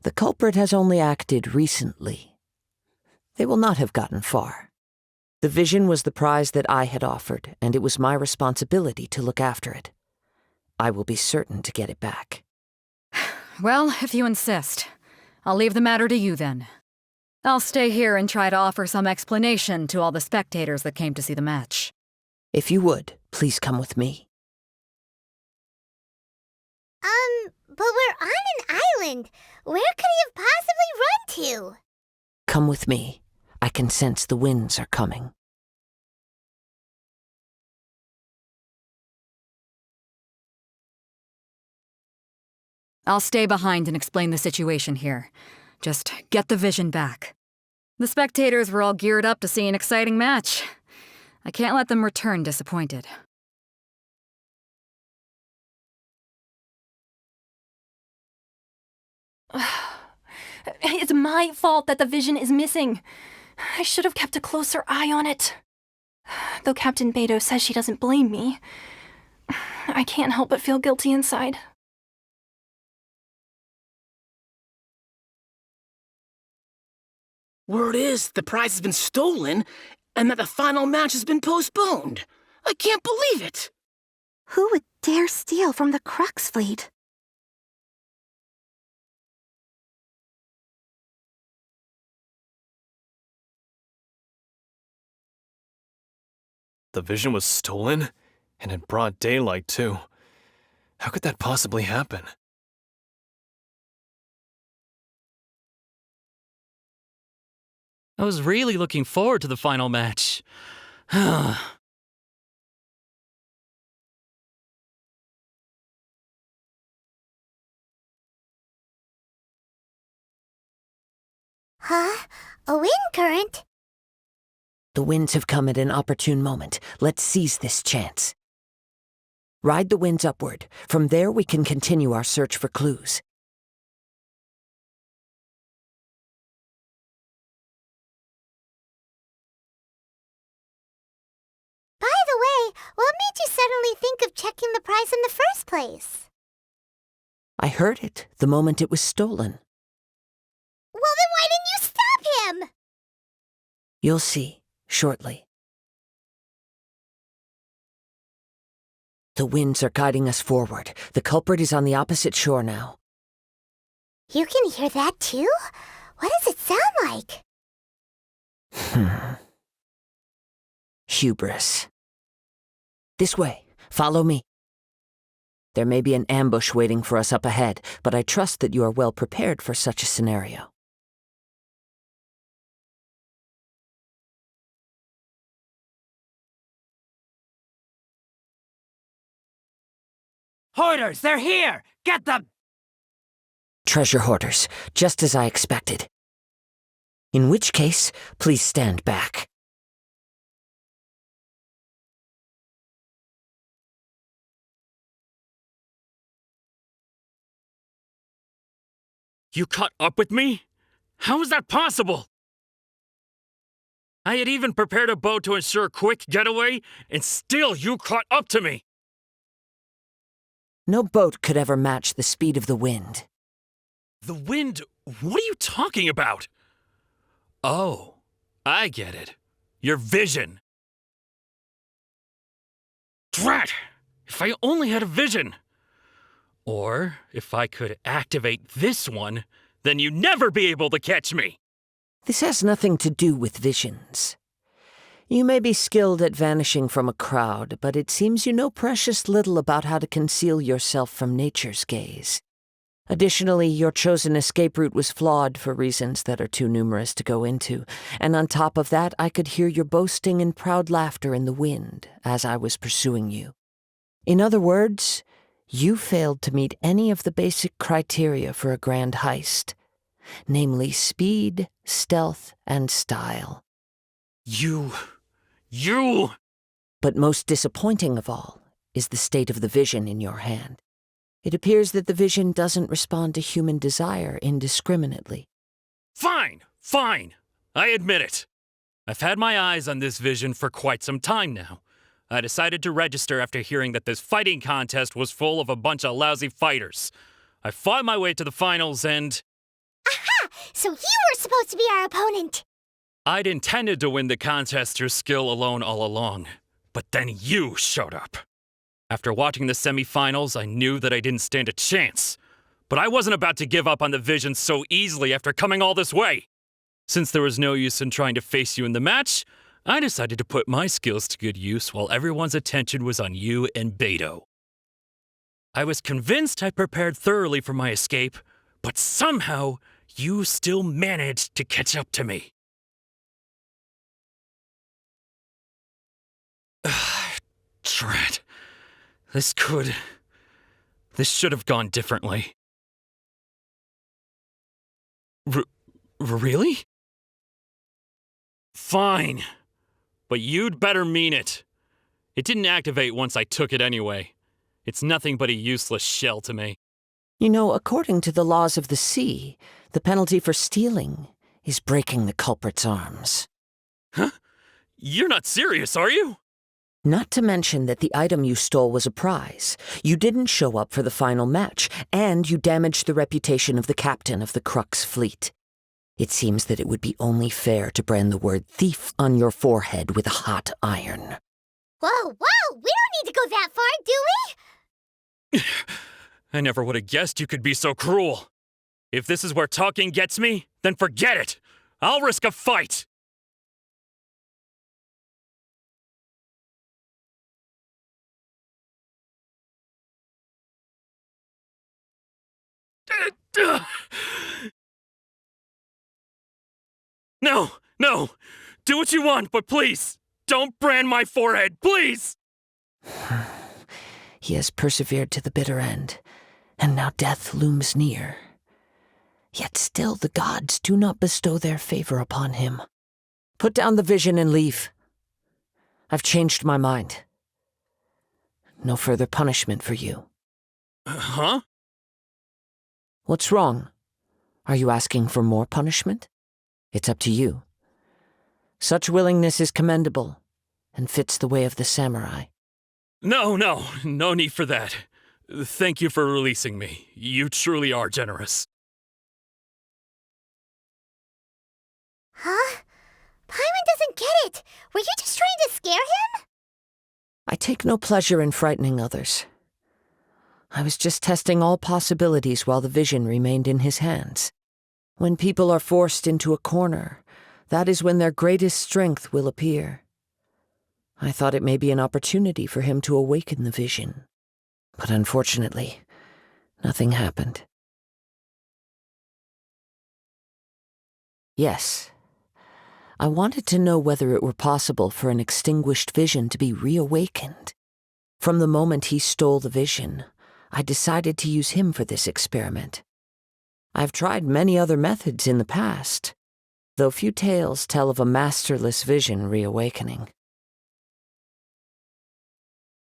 Speaker 4: The culprit has only acted recently. They will not have gotten far. The vision was the prize that I had offered, and it was my responsibility to look after it. I will be certain to get it back.
Speaker 3: Well, if you insist, I'll leave the matter to you then. I'll stay here and try to offer some explanation to all the spectators that came to see the match.
Speaker 4: If you would, please come with me.
Speaker 1: But we're on an island. Where could he have possibly run to?
Speaker 4: Come with me. I can sense the winds are coming.
Speaker 3: I'll stay behind and explain the situation here. Just get the vision back. The spectators were all geared up to see an exciting match. I can't let them return disappointed.
Speaker 10: It's my fault that the vision is missing. I should have kept a closer eye on it. Though Captain Beto says she doesn't blame me, I can't help but feel guilty inside.
Speaker 8: Word is the prize has been stolen and that the final match has been postponed. I can't believe it.
Speaker 9: Who would dare steal from the Crux fleet?
Speaker 5: The vision was stolen? And in broad daylight, too. How could that possibly happen?
Speaker 11: I was really looking forward to the final match.
Speaker 1: Huh? A wind current?
Speaker 4: The winds have come at an opportune moment. Let's seize this chance. Ride the winds upward. From there we can continue our search for clues.
Speaker 1: By the way, what made you suddenly think of checking the prize in the first place?
Speaker 4: I heard it the moment it was stolen.
Speaker 1: Well, then why didn't you stop him?
Speaker 4: You'll see, shortly. The winds are guiding us forward. The culprit is on the opposite shore now.
Speaker 1: You can hear that too? What does it sound like?
Speaker 4: Hubris. This way. Follow me. There may be an ambush waiting for us up ahead, but I trust that you are well prepared for such a scenario.
Speaker 12: Hoarders, they're here! Get them!
Speaker 4: Treasure hoarders, just as I expected. In which case, please stand back.
Speaker 11: You caught up with me? How is that possible? I had even prepared a boat to ensure a quick getaway, and still you caught up to me!
Speaker 4: No boat could ever match the speed of the wind.
Speaker 11: The wind? What are you talking about? Oh, I get it. Your vision. Drat! If I only had a vision! Or, if I could activate this one, then you'd never be able to catch me!
Speaker 4: This has nothing to do with visions. You may be skilled at vanishing from a crowd, but it seems you know precious little about how to conceal yourself from nature's gaze. Additionally, your chosen escape route was flawed for reasons that are too numerous to go into, and on top of that, I could hear your boasting and proud laughter in the wind as I was pursuing you. In other words, you failed to meet any of the basic criteria for a grand heist, namely speed, stealth, and style.
Speaker 11: You...
Speaker 4: But most disappointing of all is the state of the vision in your hand. It appears that the vision doesn't respond to human desire indiscriminately.
Speaker 11: Fine! I admit it. I've had my eyes on this vision for quite some time now. I decided to register after hearing that this fighting contest was full of a bunch of lousy fighters. I fought my way to the finals and...
Speaker 1: Aha! So you were supposed to be our opponent!
Speaker 11: I'd intended to win the contest through skill alone all along, but then you showed up. After watching the semifinals, I knew that I didn't stand a chance. but I wasn't about to give up on the vision so easily after coming all this way. Since there was no use in trying to face you in the match, I decided to put my skills to good use while everyone's attention was on you and Beto. I was convinced I prepared thoroughly for my escape, but somehow you still managed to catch up to me. Drat. This should have gone differently. Really? Fine. But you'd better mean it. It didn't activate once I took it anyway. It's nothing but a useless shell to me.
Speaker 4: You know, according to the laws of the sea, the penalty for stealing is breaking the culprit's arms.
Speaker 11: Huh? You're not serious, are you?
Speaker 4: Not to mention that the item you stole was a prize. You didn't show up for the final match, and you damaged the reputation of the captain of the Crux fleet. It seems that it would be only fair to brand the word thief on your forehead with a hot iron.
Speaker 1: Whoa, whoa! We don't need to go that far, do we?
Speaker 11: I never would have guessed you could be so cruel. If this is where talking gets me, then forget it. I'll risk a fight. No, no. Do what you want, but please, don't brand my forehead, please!
Speaker 4: He has persevered to the bitter end, and now death looms near. Yet still the gods do not bestow their favor upon him. Put down the vision and leave. I've changed my mind. No further punishment for you.
Speaker 11: Huh?
Speaker 4: What's wrong? Are you asking for more punishment? It's up to you. Such willingness is commendable, and fits the way of the samurai.
Speaker 11: No need for that. Thank you for releasing me. You truly are generous.
Speaker 1: Huh? Paimon doesn't get it. Were you just trying to scare him?
Speaker 4: I take no pleasure in frightening others. I was just testing all possibilities while the vision remained in his hands. When people are forced into a corner, that is when their greatest strength will appear. I thought it may be an opportunity for him to awaken the vision. But unfortunately, nothing happened. Yes, I wanted to know whether it were possible for an extinguished vision to be reawakened. From the moment he stole the vision, I decided to use him for this experiment. I've tried many other methods in the past, though few tales tell of a masterless vision reawakening.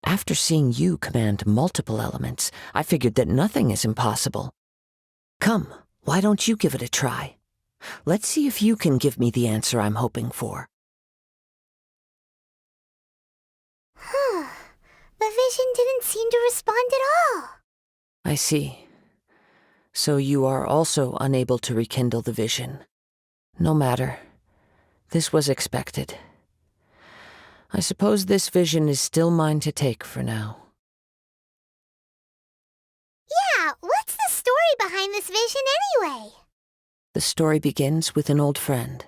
Speaker 4: After seeing you command multiple elements, I figured that nothing is impossible. Come, why don't you give it a try? Let's see if you can give me the answer I'm hoping for.
Speaker 1: The vision didn't seem to respond at all.
Speaker 4: I see. So you are also unable to rekindle the vision. No matter. This was expected. I suppose this vision is still mine to take for now.
Speaker 1: Yeah, what's the story behind this vision anyway?
Speaker 4: The story begins with an old friend.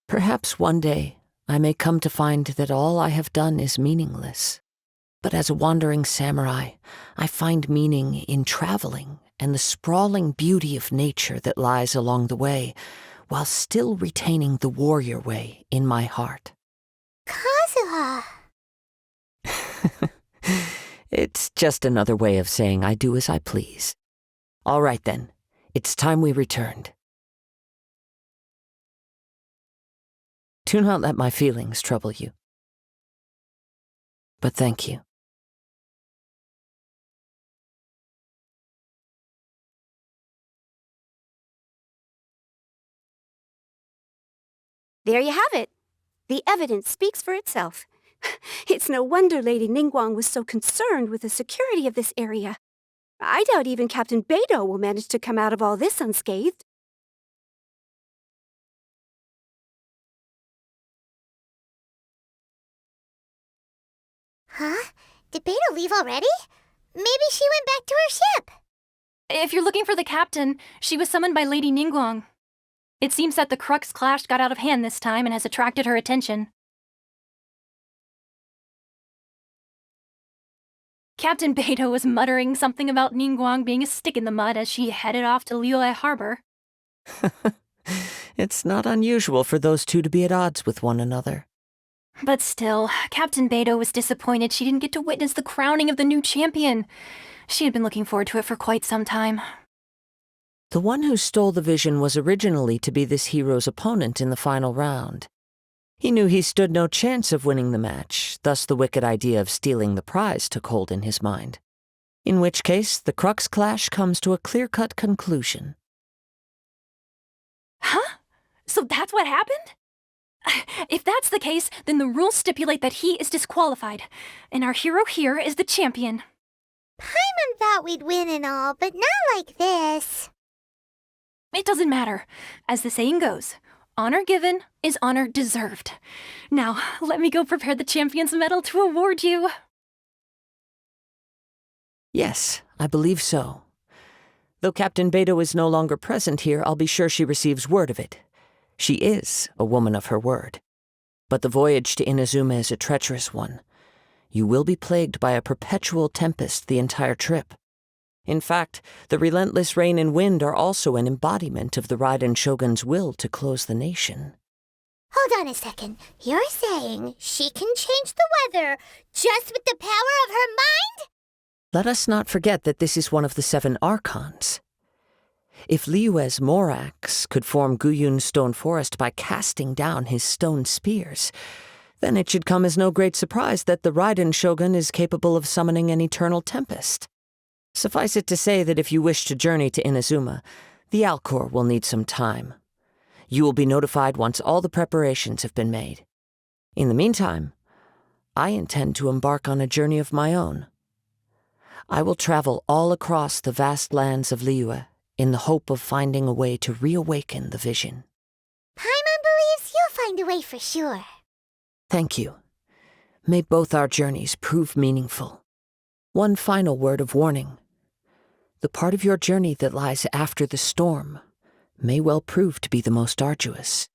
Speaker 4: Perhaps one day I may come to find that all I have done is meaningless. But as a wandering samurai, I find meaning in traveling and the sprawling beauty of nature that lies along the way, while still retaining the warrior way in my heart.
Speaker 1: Kazuha.
Speaker 4: It's just another way of saying I do as I please. All right then, it's time we returned. Do not let my feelings trouble you. But thank you.
Speaker 9: There you have it. The evidence speaks for itself. It's no wonder Lady Ningguang was so concerned with the security of this area. I doubt even Captain Beto will manage to come out of all this unscathed.
Speaker 1: Huh? Did Beto leave already? Maybe she went back to her ship.
Speaker 10: If you're looking for the captain, she was summoned by Lady Ningguang. It seems that the Crux clash got out of hand this time and has attracted her attention. Captain Beto was muttering something about Ningguang being a stick in the mud as she headed off to Liyue Harbor.
Speaker 4: It's not unusual for those two to be at odds with one another.
Speaker 10: But still, Captain Beto was disappointed she didn't get to witness the crowning of the new champion. She had been looking forward to it for quite some time.
Speaker 4: The one who stole the vision was originally to be this hero's opponent in the final round. He knew he stood no chance of winning the match, thus the wicked idea of stealing the prize took hold in his mind. In which case, the Crux clash comes to a clear-cut conclusion.
Speaker 10: Huh? So that's what happened? If that's the case, then the rules stipulate that he is disqualified, and our hero here is the champion.
Speaker 1: Paimon thought we'd win and all, but not like this.
Speaker 10: It doesn't matter. As the saying goes, honor given is honor deserved. Now, let me go prepare the champion's medal to award you.
Speaker 4: Yes, I believe so. Though Captain Beto is no longer present here, I'll be sure she receives word of it. She is a woman of her word. But the voyage to Inazuma is a treacherous one. You will be plagued by a perpetual tempest the entire trip. In fact, the relentless rain and wind are also an embodiment of the Raiden Shogun's will to close the nation.
Speaker 1: Hold on a second. You're saying she can change the weather just with the power of her mind?
Speaker 4: Let us not forget that this is one of the 7 Archons. If Liyue's Morax could form Guyun's stone forest by casting down his stone spears, then it should come as no great surprise that the Raiden Shogun is capable of summoning an eternal tempest. Suffice it to say that if you wish to journey to Inazuma, the Alcor will need some time. You will be notified once all the preparations have been made. In the meantime, I intend to embark on a journey of my own. I will travel all across the vast lands of Liyue in the hope of finding a way to reawaken the vision.
Speaker 1: Paimon believes you'll find a way for sure.
Speaker 4: Thank you. May both our journeys prove meaningful. One final word of warning. The part of your journey that lies after the storm may well prove to be the most arduous.